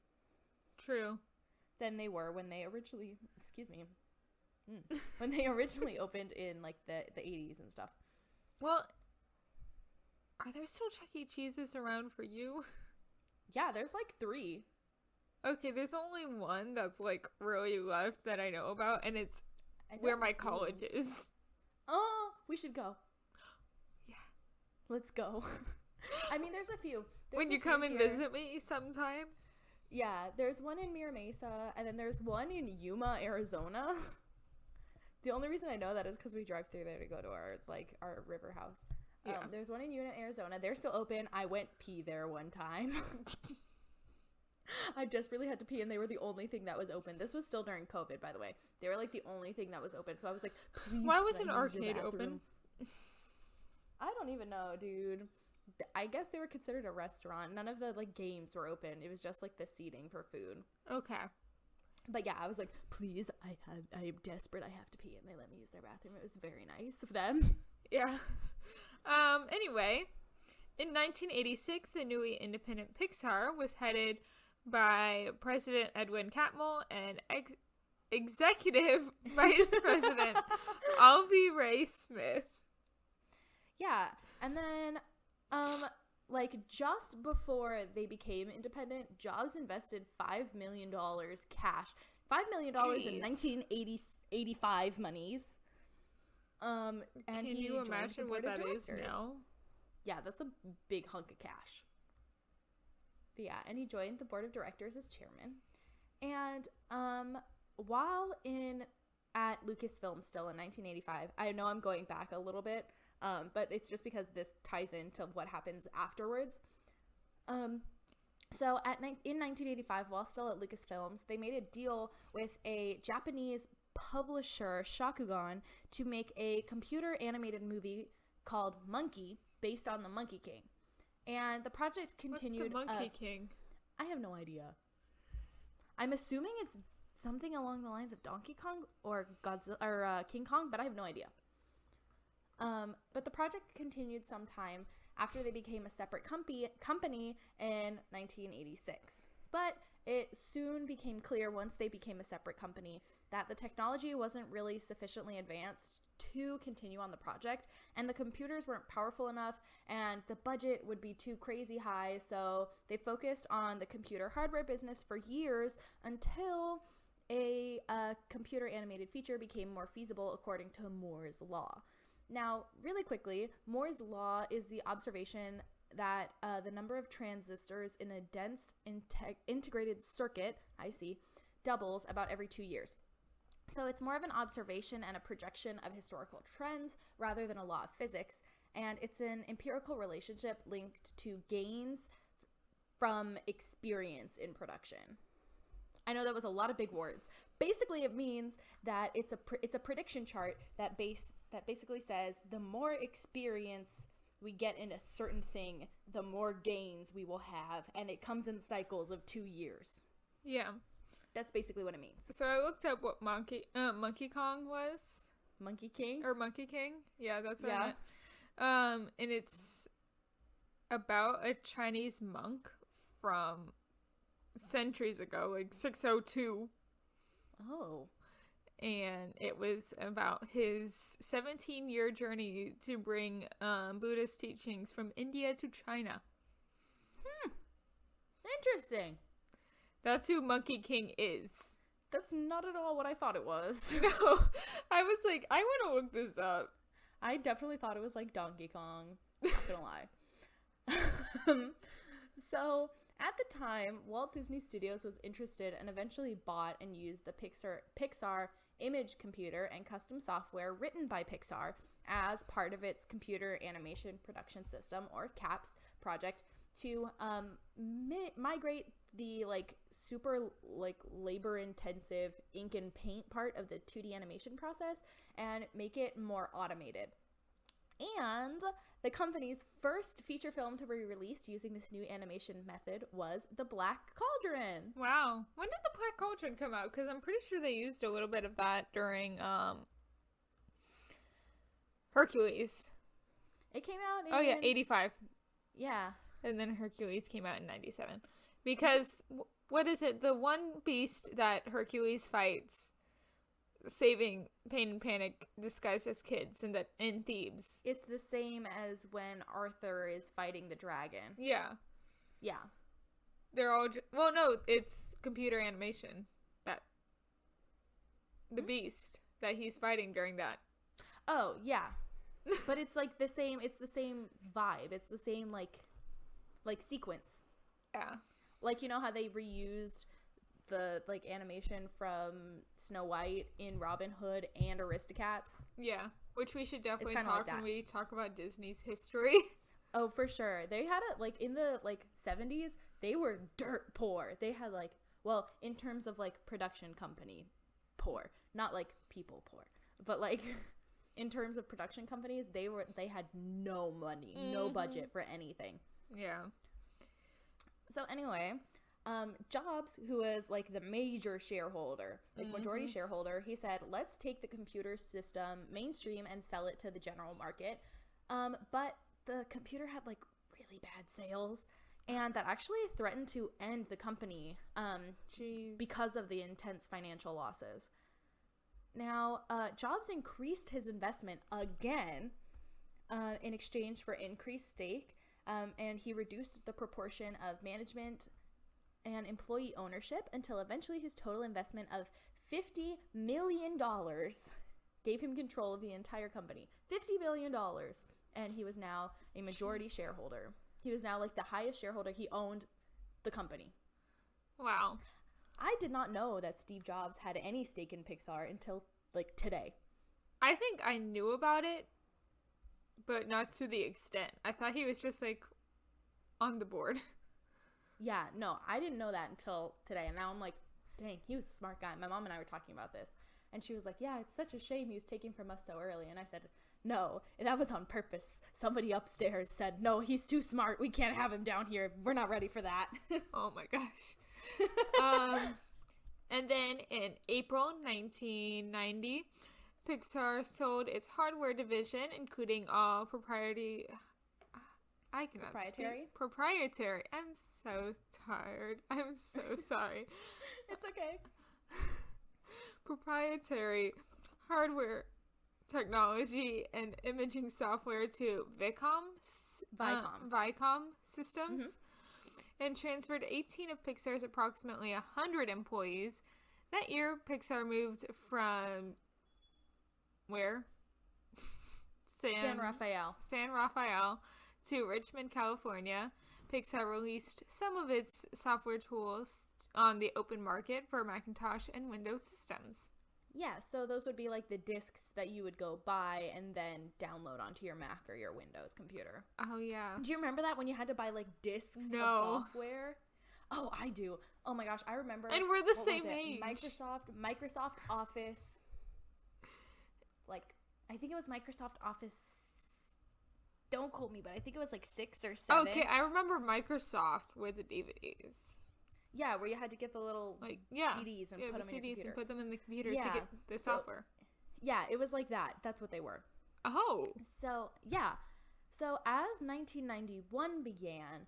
True. Than they were when they originally, when they originally opened in, like, the 80s and stuff. Well, are there still Chuck E. Cheese's around for you? Yeah, there's, like, 3. Okay, there's only one that's, like, really left that I know about, and it's where my college is. Oh, we should go. Yeah. Let's go. I mean, there's a few. When you come and visit me sometime. Yeah, there's one in Mira Mesa, and then there's one in Yuma, Arizona. The only reason I know that is because we drive through there to go to our river house. Yeah. There's one in Yuma, Arizona. They're still open. I went pee there one time. I desperately had to pee, and they were the only thing that was open. This was still during COVID, by the way. They were, like, the only thing that was open. So I was like, please. Why was an arcade open? I don't even know, dude. I guess they were considered a restaurant. None of the, like, games were open. It was just, like, the seating for food. Okay. But yeah, I was like, please, I am desperate. I have to pee. And they let me use their bathroom. It was very nice of them. Yeah. Anyway, in 1986, the newly independent Pixar was headed by President Edwin Catmull and Executive Vice President Alvy Ray Smith. Yeah. And then, just before they became independent, Jobs invested $5 million cash $5 million in 1985 monies. And can you imagine what that is now? Yeah, that's a big hunk of cash. But yeah, and he joined the board of directors as chairman. And while at Lucasfilm still in 1985, I know I'm going back a little bit, but it's just because this ties into what happens afterwards. So in 1985, while still at Lucasfilms, they made a deal with a Japanese publisher, Shakugan, to make a computer animated movie called Monkey, based on the Monkey King. And the project continued. What's the Monkey King? I have no idea. I'm assuming it's something along the lines of Donkey Kong or Godzilla or King Kong, but I have no idea. But the project continued some time after they became a separate company in 1986. But it soon became clear once they became a separate company that the technology wasn't really sufficiently advanced to continue on the project, and the computers weren't powerful enough, and the budget would be too crazy high, so they focused on the computer hardware business for years until a computer animated feature became more feasible according to Moore's law. Now, really quickly, Moore's law is the observation that the number of transistors in a dense integrated circuit, IC, doubles about every 2 years. So it's more of an observation and a projection of historical trends rather than a law of physics, and it's an empirical relationship linked to gains from experience in production. I know that was a lot of big words. Basically, it means that it's a prediction chart that basically says the more experience we get in a certain thing, the more gains we will have, and it comes in cycles of 2 years. Yeah. That's basically what it means. So I looked up what Monkey Kong was. Monkey King? Or Monkey King. Yeah, that's what I meant. And it's about a Chinese monk from centuries ago, like 602. Oh. And it was about his 17-year journey to bring Buddhist teachings from India to China. Interesting. That's who Monkey King is. That's not at all what I thought it was. No, I was like, I want to look this up. I definitely thought it was like Donkey Kong. Not gonna lie. So, at the time, Walt Disney Studios was interested and eventually bought and used the Pixar image computer and custom software written by Pixar as part of its computer animation production system, or CAPS project, to migrate the super labor intensive ink and paint part of the 2D animation process and make it more automated. And the company's first feature film to be released using this new animation method was The Black Cauldron. Wow. When did The Black Cauldron come out? Because I'm pretty sure they used a little bit of that during Hercules. It came out in... 85. Yeah. And then Hercules came out in 97. Because, what is it? The one beast that Hercules fights, saving Pain and Panic disguised as kids in Thebes. It's the same as when Arthur is fighting the dragon. Yeah. Yeah. They're all... well, no, it's computer animation. The beast that he's fighting during that. Oh, yeah. But it's the same vibe. It's the same, sequence. Yeah. You know how they reused the animation from Snow White in Robin Hood and Aristocats? Yeah, which we should definitely talk talk when we talk about Disney's history. Oh, for sure. They had it in the 70s, they were dirt poor. They had in terms of production company poor, not people poor, but in terms of production companies, they had no money, no budget for anything. Yeah. So anyway, Jobs, who was the major shareholder, majority shareholder, he said, let's take the computer system mainstream and sell it to the general market. But the computer had really bad sales, and that actually threatened to end the company because of the intense financial losses. Now, Jobs increased his investment again in exchange for increased stake. And he reduced the proportion of management and employee ownership until eventually his total investment of $50 million gave him control of the entire company. $50 million. And he was now a majority shareholder. He was now like the highest shareholder. He owned the company. Wow. I did not know that Steve Jobs had any stake in Pixar until like today. I think I knew about it, but not to the extent. I thought he was just like on the board. Yeah, no, I didn't know that until today. And now I'm like, dang, he was a smart guy. My mom and I were talking about this. And she was like, yeah, it's such a shame he was taken from us so early. And I said, no, that was on purpose. Somebody upstairs said, no, he's too smart. We can't have him down here. We're not ready for that. Oh my gosh. And then in April 1990, Pixar sold its hardware division, including all proprietary. I'm so tired. I'm so sorry. It's okay. Proprietary hardware technology and imaging software to Vicom Systems, and transferred 18 of Pixar's approximately 100 employees. That year, Pixar moved from where? San Rafael to Richmond, California. Pixar released some of its software tools on the open market for Macintosh and Windows systems. Yeah, so those would be like the discs that you would go buy and then download onto your Mac or your Windows computer. Oh, yeah. Do you remember that when you had to buy like discs of software? Oh, I do. Oh my gosh, I remember. And we're the same age. Microsoft Office. Like, I think it was Microsoft Office. Don't quote me, but I think it was like 6 or 7. Okay, I remember Microsoft with the DVDs. Yeah, where you had to get the little CDs and put them in your computer. And put them in the computer to get the software. Yeah, it was like that. That's what they were. Oh. So, yeah. So, as 1991 began,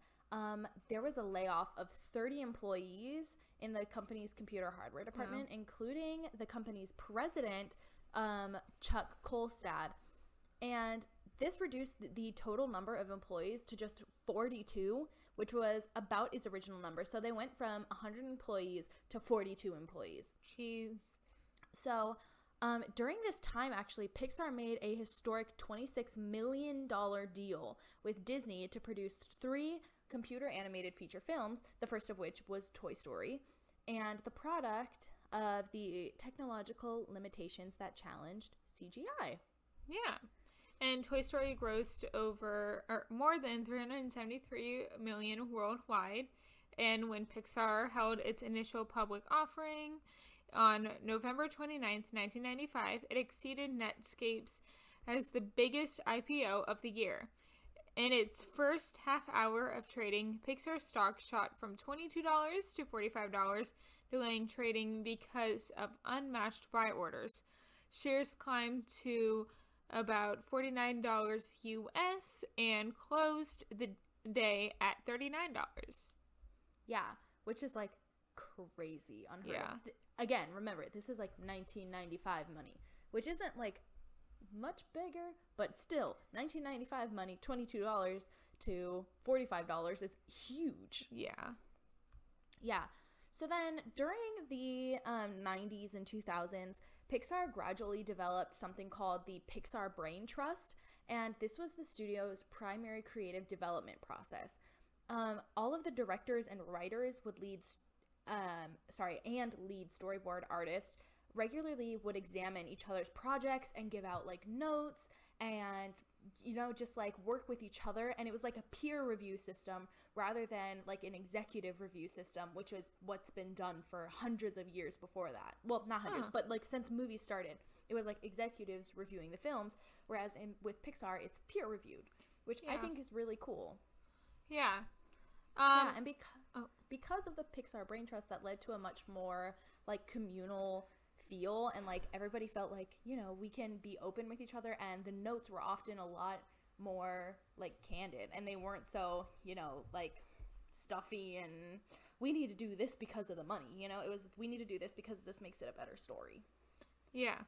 there was a layoff of 30 employees in the company's computer hardware department, including the company's president, Chuck Kolstad. And this reduced the total number of employees to just 42, which was about its original number. So they went from 100 employees to 42 employees. Jeez. So during this time, actually, Pixar made a historic $26 million deal with Disney to produce 3 computer animated feature films, the first of which was Toy Story, and the product of the technological limitations that challenged CGI. Yeah. And Toy Story grossed more than $373 million worldwide. And when Pixar held its initial public offering on November 29th, 1995, it exceeded Netscape's as the biggest IPO of the year. In its first half hour of trading, Pixar stock shot from $22 to $45, delaying trading because of unmatched buy orders. Shares climbed to about $49 US and closed the day at $39. Yeah, which is like crazy unheard of. Again, remember, this is like 1995 money, which isn't like much bigger, but still, 1995 money, $22 to $45 is huge. Yeah. Yeah. So then during the 90s and 2000s, Pixar gradually developed something called the Pixar Brain Trust, and this was the studio's primary creative development process. All of the directors and writers would lead storyboard artists regularly would examine each other's projects and give out like notes and, you know, just like work with each other. And it was like a peer review system rather than like an executive review system, which is what's been done for hundreds of years before that. Well, not hundreds, but like since movies started, it was like executives reviewing the films. Whereas with Pixar, it's peer reviewed, which I think is really cool. Yeah. And because of the Pixar Brain Trust, that led to a much more like communal feel, and like everybody felt like, you know, we can be open with each other, and the notes were often a lot more like candid, and they weren't so, you know, like stuffy and we need to do this because of the money, you know. It was, we need to do this because this makes it a better story. Yeah.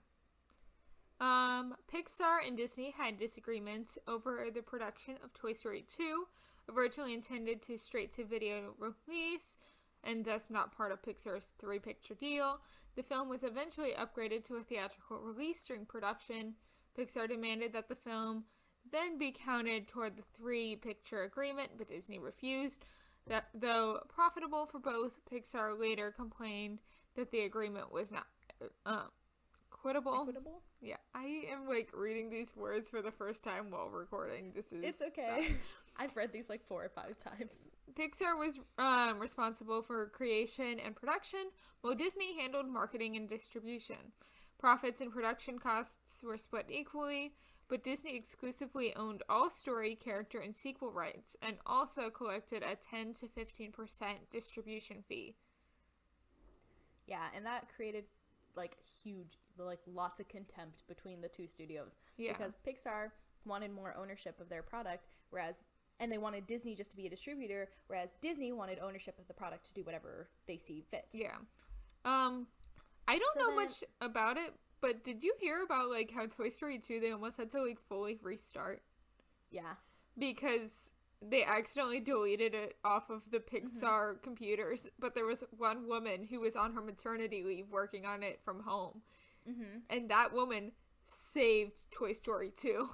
Pixar and Disney had disagreements over the production of Toy Story 2, originally intended to straight-to-video release. and thus not part of Pixar's 3-picture deal. The film was eventually upgraded to a theatrical release during production. Pixar demanded that the film then be counted toward the 3-picture agreement, but Disney refused. That, though profitable for both, Pixar later complained that the agreement was not equitable. Equitable? Yeah, I am reading these words for the first time while recording. It's okay. I've read these 4 or 5 times. Pixar was responsible for creation and production, while Disney handled marketing and distribution. Profits and production costs were split equally, but Disney exclusively owned all story, character, and sequel rights, and also collected a 10 to 15% distribution fee. Yeah, and that created huge, lots of contempt between the two studios. Yeah. Because Pixar wanted more ownership of their product, and they wanted Disney just to be a distributor, whereas Disney wanted ownership of the product to do whatever they see fit. Yeah. I don't know much about it, but did you hear about how Toy Story 2 they almost had to fully restart? Yeah. Because they accidentally deleted it off of the Pixar computers, but there was one woman who was on her maternity leave working on it from home. Mm-hmm. And that woman saved Toy Story 2.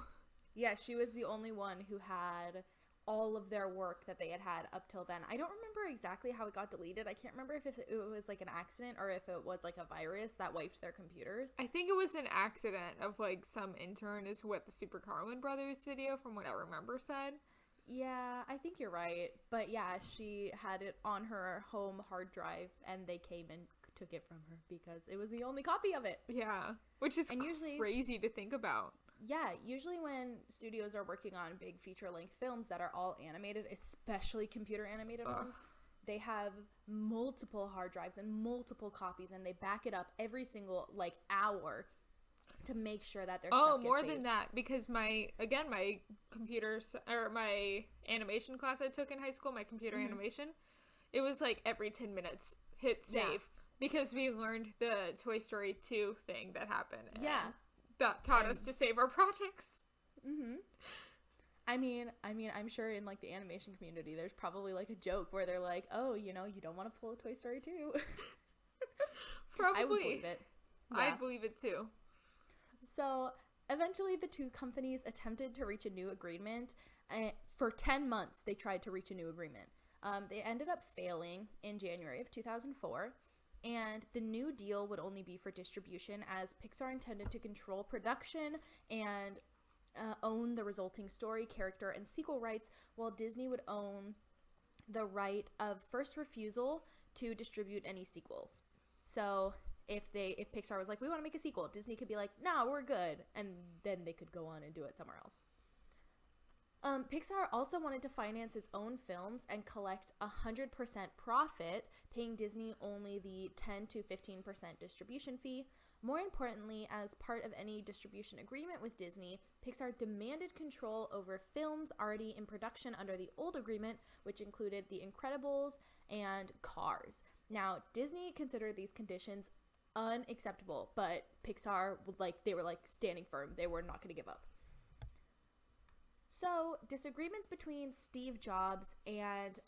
Yeah, she was the only one who had all of their work that they had up till then. I don't remember exactly how it got deleted. I can't remember if it was an accident or if it was a virus that wiped their computers. I think it was an accident of some intern is what the Super Carlin Brothers video from what I remember said. Yeah, I think you're right. But yeah, she had it on her home hard drive and they came and took it from her because it was the only copy of it. Yeah, which is crazy to think about. Yeah, usually when studios are working on big feature-length films that are all animated, especially computer-animated ones, they have multiple hard drives and multiple copies, and they back it up every single, hour to make sure that their stuff gets more saved. than that, because my computers, or my animation class I took in high school, my computer animation, it was every 10 minutes, hit save, because we learned the Toy Story 2 thing that happened. Yeah. That taught us to save our projects. Mm-hmm. I mean, I'm sure in the animation community, there's probably a joke where they're like, "Oh, you don't want to pull a Toy Story 2." Probably. I would believe it. Yeah. I'd believe it too. So eventually, the two companies attempted to reach a new agreement. For 10 months, they tried to reach a new agreement. They ended up failing in January of 2004. And the new deal would only be for distribution, as Pixar intended to control production and own the resulting story, character, and sequel rights, while Disney would own the right of first refusal to distribute any sequels. So if Pixar was like, we want to make a sequel, Disney could be like, no, we're good, and then they could go on and do it somewhere else. Pixar also wanted to finance its own films and collect 100% profit, paying Disney only the 10 to 15% distribution fee. More importantly, as part of any distribution agreement with Disney, Pixar demanded control over films already in production under the old agreement, which included The Incredibles and Cars. Now, Disney considered these conditions unacceptable, but Pixar, they were standing firm. They were not going to give up. So, disagreements between Steve Jobs and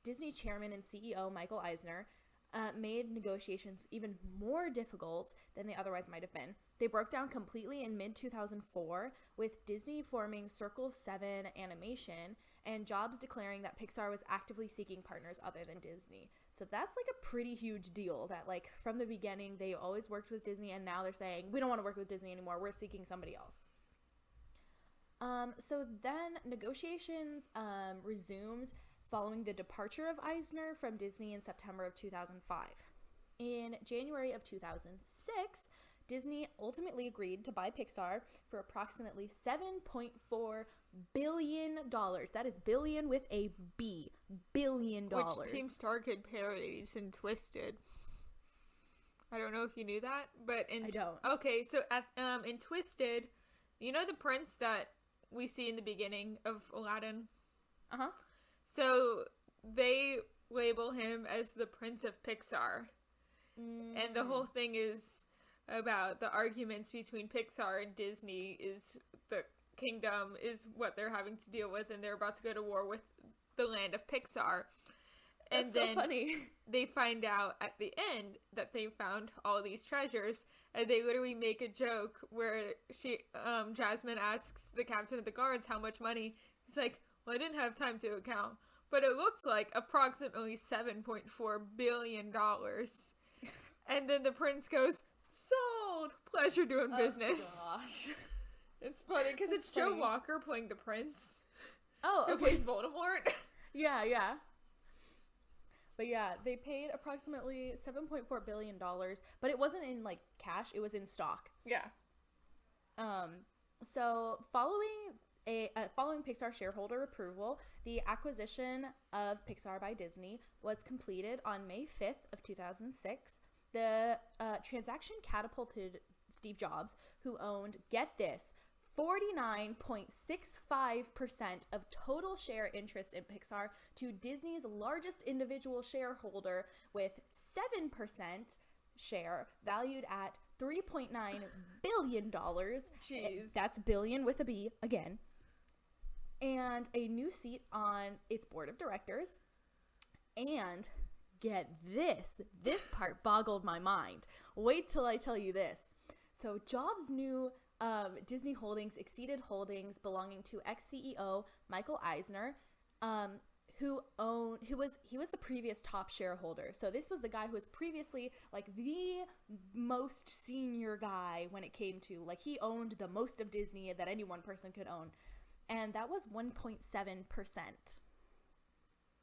Disney chairman and CEO Michael Eisner made negotiations even more difficult than they otherwise might have been. They broke down completely in mid-2004, with Disney forming Circle 7 Animation and Jobs declaring that Pixar was actively seeking partners other than Disney. So that's a pretty huge deal that from the beginning they always worked with Disney, and now they're saying, we don't want to work with Disney anymore, we're seeking somebody else. So then negotiations resumed following the departure of Eisner from Disney in September of 2005. In January of 2006, Disney ultimately agreed to buy Pixar for approximately $7.4 billion. That is billion with a B. $billion. Which Team Star Kid parodies in Twisted. I don't know if you knew that, but I don't. Okay, so in Twisted, you know the prince that we see in the beginning of Aladdin? Uh-huh. So they label him as the Prince of Pixar. And the whole thing is about the arguments between Pixar and Disney is the kingdom is what they're having to deal with, and they're about to go to war with the land of Pixar. And That's then so funny. they find out at the end that they found all these treasures, and they literally make a joke where Jasmine asks the captain of the guards how much money. He's like, well, I didn't have time to account, but it looks like approximately $7.4 billion. And then the prince goes, sold! Pleasure doing business. Oh, gosh. It's funny, because it's funny. Joe Walker playing the prince. Oh, Who okay. plays Voldemort. Yeah. But yeah, they paid approximately $7.4 billion, but it wasn't in like cash, it was in stock. Yeah. So following Pixar shareholder approval, the acquisition of Pixar by Disney was completed on May 5th of 2006. The transaction catapulted Steve Jobs, who owned, get this, 49.65% of total share interest in Pixar, to Disney's largest individual shareholder with 7% share, valued at $3.9 billion. Jeez. That's billion with a B again. And a new seat on its board of directors. And get this part boggled my mind. Wait till I tell you this. So Jobs' new Disney holdings exceeded holdings belonging to ex-CEO Michael Eisner, who was the previous top shareholder. So this was the guy who was previously like the most senior guy when it came to, like, he owned the most of Disney that any one person could own. And that was 1.7%.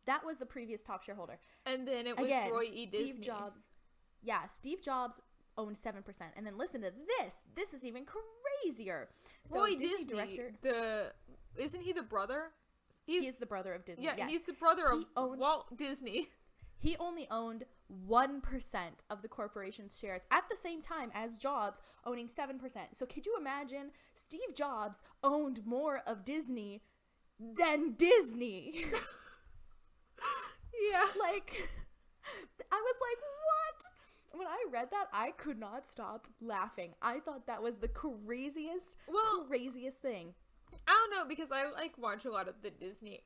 That was the previous top shareholder. And then it was Again, Roy E. Disney. Steve Jobs owned 7%. And then listen to this. This is even crazier. So Roy Disney Disney, director, isn't he the brother? he's the brother of Disney. Yeah, yes. he's the brother of owned- Walt Disney. He only owned 1% of the corporation's shares at the same time as Jobs owning 7%. So could you imagine Steve Jobs owned more of Disney than Disney? Yeah. Like, I was like, what? When I read that, I could not stop laughing. I thought that was the craziest thing. I don't know, because I watch a lot of the Disney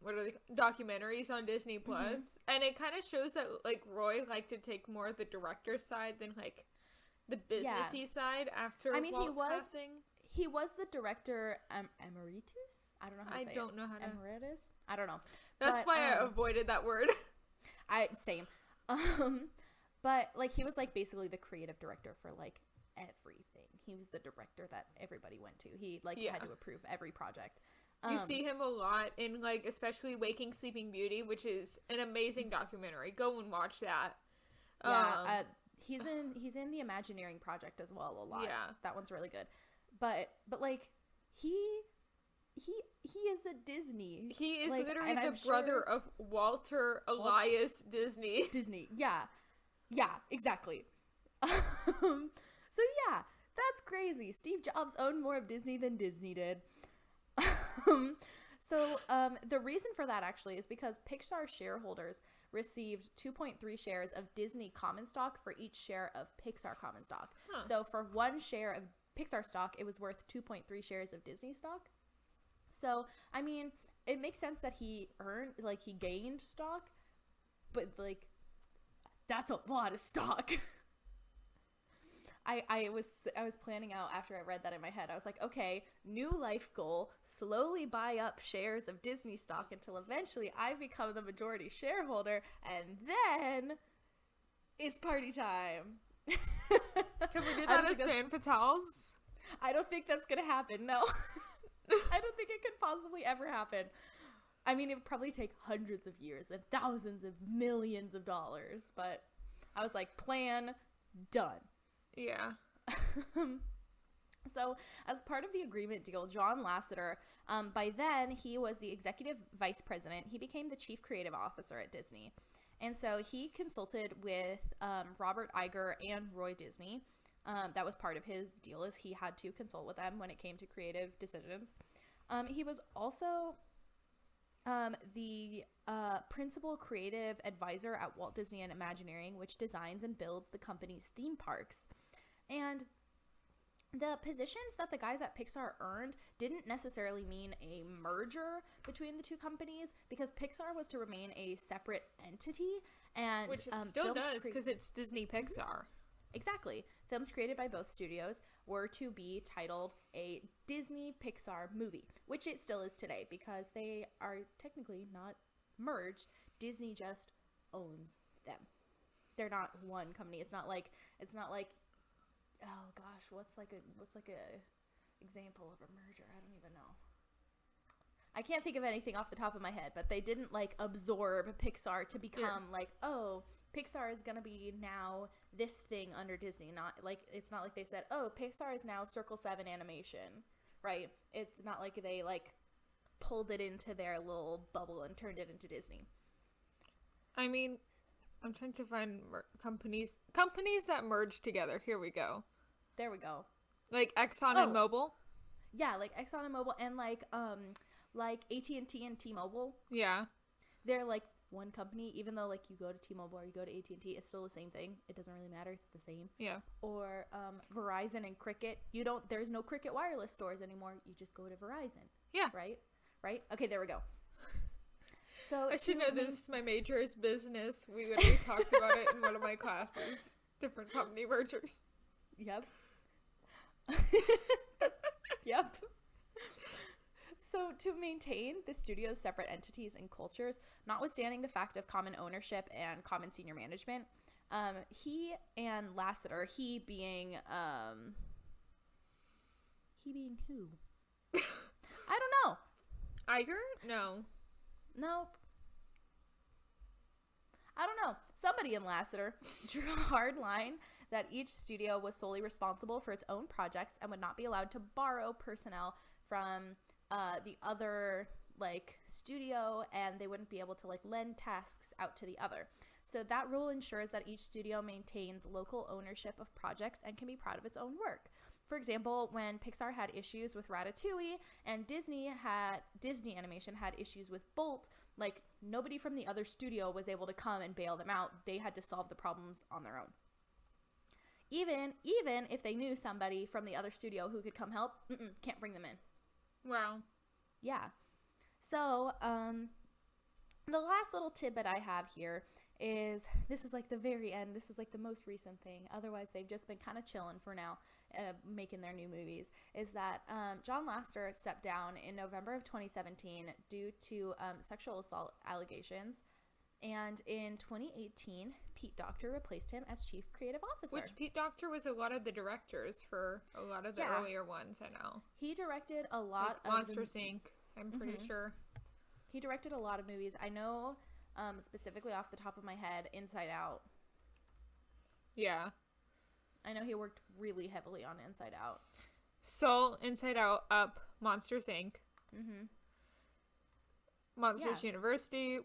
what are they, documentaries on Disney Plus, and it kind of shows that like Roy liked to take more of the director's side than like the businessy side after Walt's passing. He was the director emeritus. I don't know how to say it. I don't know how to. Emeritus? I don't know. That's But, why I avoided that word. Same. But like he was like basically the creative director for like everything. He was the director that everybody went to. He had to approve every project. You see him a lot in like especially Waking Sleeping Beauty, which is an amazing documentary. Go and watch that. Yeah, he's in the Imagineering project as well a lot. Yeah, that one's really good. But like he is a Disney. He is like, literally the brother of Walter Elias Disney. Disney, yeah, exactly. So yeah, that's crazy. Steve Jobs owned more of Disney than Disney did. So the reason for that actually is because Pixar shareholders received 2.3 shares of Disney common stock for each share of Pixar common stock. Huh. So for one share of Pixar stock, it was worth 2.3 shares of Disney stock. So, I mean, it makes sense that he gained stock, but like, that's a lot of stock. I was planning out after I read that in my head. I was like, okay, new life goal, slowly buy up shares of Disney stock until eventually I become the majority shareholder, and then it's party time. Can we do that as fan fatales? I don't think that's gonna happen, no. I don't think it could possibly ever happen. I mean, it would probably take hundreds of years and thousands of millions of dollars, but I was like, plan done. Yeah. So, as part of the agreement deal, John Lasseter, by then he was the executive vice president. He became the chief creative officer at Disney. And so he consulted with Robert Iger and Roy Disney. That was part of his deal, is he had to consult with them when it came to creative decisions. He was also the principal creative advisor at Walt Disney and Imagineering, which designs and builds the company's theme parks. And the positions that the guys at Pixar earned didn't necessarily mean a merger between the two companies, because Pixar was to remain a separate entity, and which it still does, because it's Disney Pixar. Exactly. Films created by both studios were to be titled a Disney Pixar movie, which it still is today, because they are technically not merged. Disney just owns them. They're not one company. It's not like oh gosh, what's like a example of a merger? I don't even know. I can't think of anything off the top of my head, but they didn't like absorb Pixar to become like, oh, Pixar is gonna be now this thing under Disney. It's not like they said, oh, Pixar is now Circle 7 Animation, right? It's not like they like pulled it into their little bubble and turned it into Disney. I mean, I'm trying to find companies that merge together. Here we go. There we go. Like Exxon and Mobil. Yeah, like Exxon and Mobil, and like AT&T and T-Mobile. Yeah. They're like one company, even though like you go to T-Mobile or you go to AT&T, it's still the same thing. It doesn't really matter. It's the same. Yeah. Or Verizon and Cricket. There's no Cricket wireless stores anymore. You just go to Verizon. Yeah. Right? Okay, there we go. So I should know this is my major is business. We literally talked about it in one of my classes. Different company mergers. Yep. Yep. So to maintain the studio's separate entities and cultures, notwithstanding the fact of common ownership and common senior management, he and Lasseter, he being who? I don't know. Iger? No. Nope. I don't know. Somebody in Lasseter drew a hard line that each studio was solely responsible for its own projects and would not be allowed to borrow personnel from the other like studio, and they wouldn't be able to like lend tasks out to the other. So that rule ensures that each studio maintains local ownership of projects and can be proud of its own work. For example, when Pixar had issues with Ratatouille and Disney Animation had issues with Bolt, like nobody from the other studio was able to come and bail them out. They had to solve the problems on their own. Even if they knew somebody from the other studio who could come help, can't bring them in. Wow. Yeah. So, the last little tidbit I have here is, this is like the very end. This is like the most recent thing. Otherwise, they've just been kind of chilling for now, making their new movies. Is that John Lasseter stepped down in November of 2017 due to sexual assault allegations. And in 2018, Pete Docter replaced him as chief creative officer. Which Pete Docter was a lot of the directors for a lot of the earlier ones, I know. He directed a lot of Monsters, Inc., I'm pretty sure. He directed a lot of movies. I know specifically off the top of my head, Inside Out. Yeah. I know he worked really heavily on Inside Out. Soul, Inside Out, Up, Monsters, Inc. Monsters University,